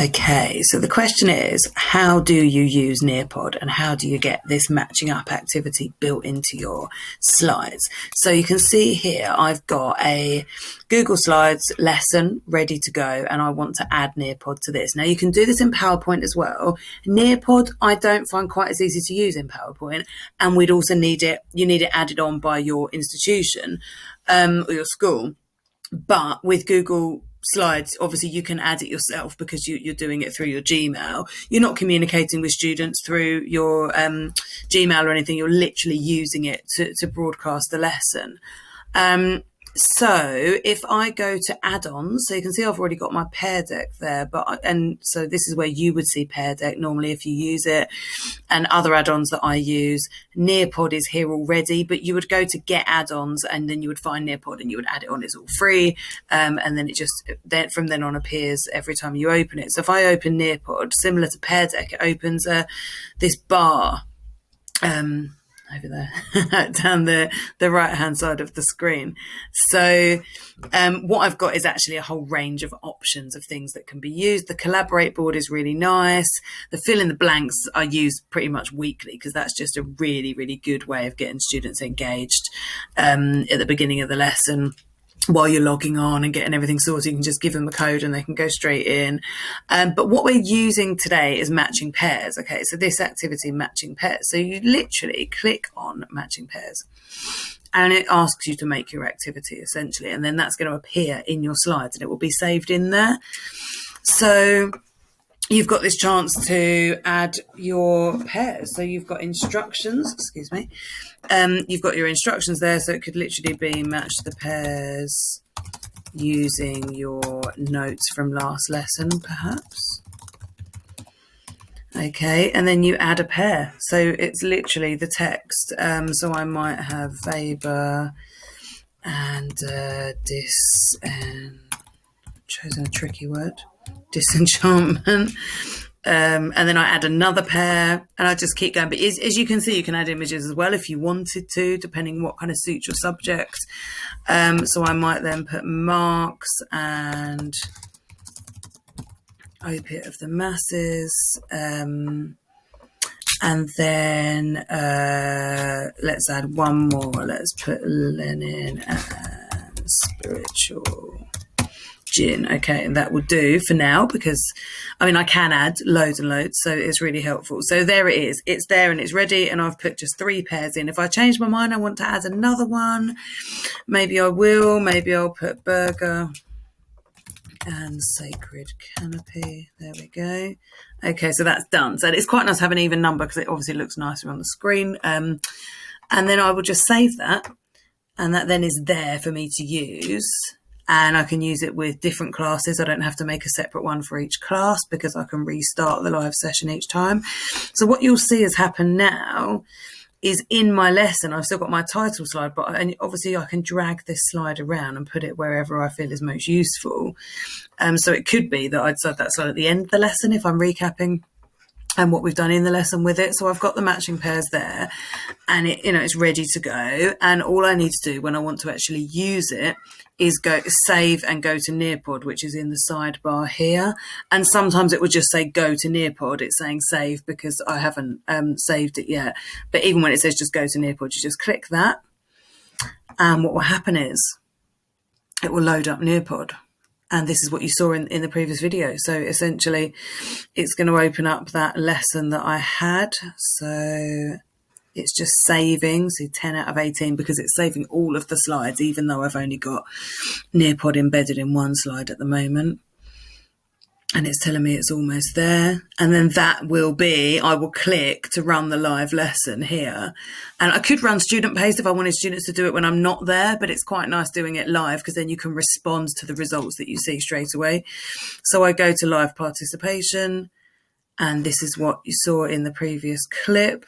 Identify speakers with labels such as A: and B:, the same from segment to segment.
A: Okay, so the question is, how do you use Nearpod and how do you get this matching up activity built into your slides? So you can see here, I've got a Google Slides lesson ready to go and I want to add Nearpod to this. Now you can do this in PowerPoint as well. Nearpod, I don't find quite as easy to use in PowerPoint, and we'd also need it added on by your institution or your school. But with Google Slides, obviously you can add it yourself because you're doing it through your Gmail. You're not communicating with students through your Gmail or anything. You're literally using it to broadcast the lesson. So if I go to add-ons, so you can see I've already got my Pear Deck there, and so this is where you would see Pear Deck normally if you use it, and other add-ons that I use. Nearpod is here already, but you would go to get add-ons and then you would find Nearpod and you would add it on. It's all free, and then it just from then on appears every time you open it. So if I open Nearpod, similar to Pear Deck, it opens this bar over there down the right hand side of the screen. So what I've got is actually a whole range of options of things that can be used. The collaborate board is really nice. The fill in the blanks I use pretty much weekly because that's just a really, really good way of getting students engaged at the beginning of the lesson. While you're logging on and getting everything sorted, you can just give them a code and they can go straight in. But what we're using today is matching pairs. Okay, so this activity, matching pairs. So you literally click on matching pairs and it asks you to make your activity essentially. And then that's going to appear in your slides and it will be saved in there. So you've got this chance to add your pairs. So you've got instructions, excuse me. You've got your instructions there. So it could literally be match the pairs using your notes from last lesson, perhaps. Okay, and then you add a pair. So it's literally the text. So I might have Weber and chosen a tricky word. Disenchantment, and then I add another pair and I just keep going. But as you can see, you can add images as well if you wanted to, depending what kind of suits your subject. So I might then put Marx and Opiate of the Masses, and then let's add one more. Let's put Lenin and Spiritual Gin. Okay, and that will do for now because I can add loads and loads, so it's really helpful. So there it is, it's there and it's ready, and I've put just 3 pairs in. If I change my mind, I want to add another one, maybe I will. Maybe I'll put Burger and Sacred Canopy. There we go. Okay, so that's done. So it's quite nice to have an even number because it obviously looks nicer on the screen. And then I will just save that, and that then is there for me to use. And I can use it with different classes. I don't have to make a separate one for each class because I can restart the live session each time. So what you'll see has happened now is in my lesson, I've still got my title slide, and obviously I can drag this slide around and put it wherever I feel is most useful. So it could be that I'd set that slide at the end of the lesson if I'm recapping and what we've done in the lesson with it. So I've got the matching pairs there and it's ready to go. And all I need to do when I want to actually use it is go save and go to Nearpod, which is in the sidebar here. And sometimes it would just say go to Nearpod. It's saying save because I haven't saved it yet. But even when it says just go to Nearpod, you just click that. And what will happen is it will load up Nearpod. And this is what you saw in the previous video. So essentially, it's going to open up that lesson that I had. So it's just saving. So 10 out of 18 because it's saving all of the slides, even though I've only got Nearpod embedded in one slide at the moment. And it's telling me it's almost there. And then that will be, I will click to run the live lesson here. And I could run student paced if I wanted students to do it when I'm not there, but it's quite nice doing it live because then you can respond to the results that you see straight away. So I go to live participation, and this is what you saw in the previous clip.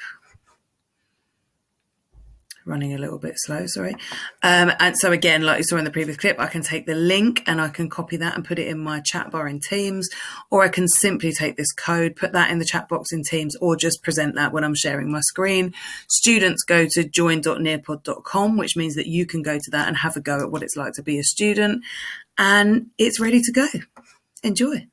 A: Running a little bit slow, sorry. And so again, like you saw in the previous clip, I can take the link and I can copy that and put it in my chat bar in Teams, or I can simply take this code, put that in the chat box in Teams, or just present that when I'm sharing my screen. Students go to join.nearpod.com, which means that you can go to that and have a go at what it's like to be a student, and it's ready to go. Enjoy.